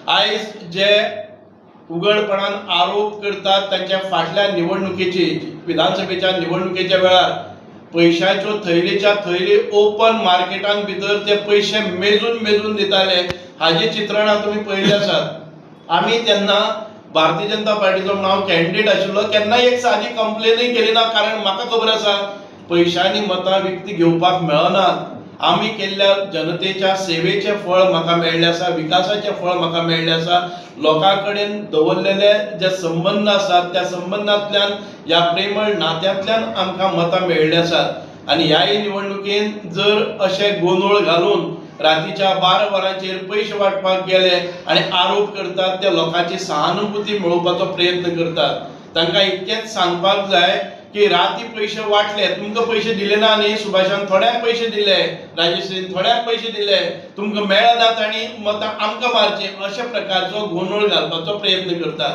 आयज जे उघडपणान आरोप करतात तांच्या फाटल्या निवडणुकेची विधानसभेच्या निवडणुकेच्या वेळार पैशाच्यो थैलीच्या थैली ओपन मार्केटान भितर ते पैसे मेजून दिताले हाजे चित्रणां तुम्ही पळयल्ले आसात। आमी तेन्ना भारतीय जनता पार्टीचो हांव कॅन्डिडेट आशिल्लो केन्नाय एक सादी कंप्लेनूय केली ना, कारण म्हाका खबर आसा पैशांनी मतां विकती घेवपाक मेळनात। आमी केल्ल्या जनतेच्या सेवेचे फळ म्हाका मेळ्ळें आसा, विकासाचे फळ म्हाका मेळ्ळें आसा। लोकां कडेन दवरलेले जे संबंध आसात त्या संबंधांतल्यान ह्या प्रेमळ नात्यांतल्यान आमकां मतां मेळ्ळी आसात। आनी ह्याय निवडणुकेन जर अशे गोंधळ घालून रातीच्या 12 वरांचेर पैसे वाटपाक गेले आणि आरोप करतात ते लोकांची सहानुभूती मेळोवपाचो प्रयत्न करतात। तांकां इतकेंच सांगपाक जाय की राती पैसे वाटले, तुमकां पैसे दिले ना न्ही, सुभाषान थोड्यांक पैसे दिले, राजश्रीन थोड्यांक पैसे दिले, तुमकां मेळनात आनी मतां आमकां मारची, अशा प्रकारचो गोंधळ घालपाचो प्रयत्न करतात।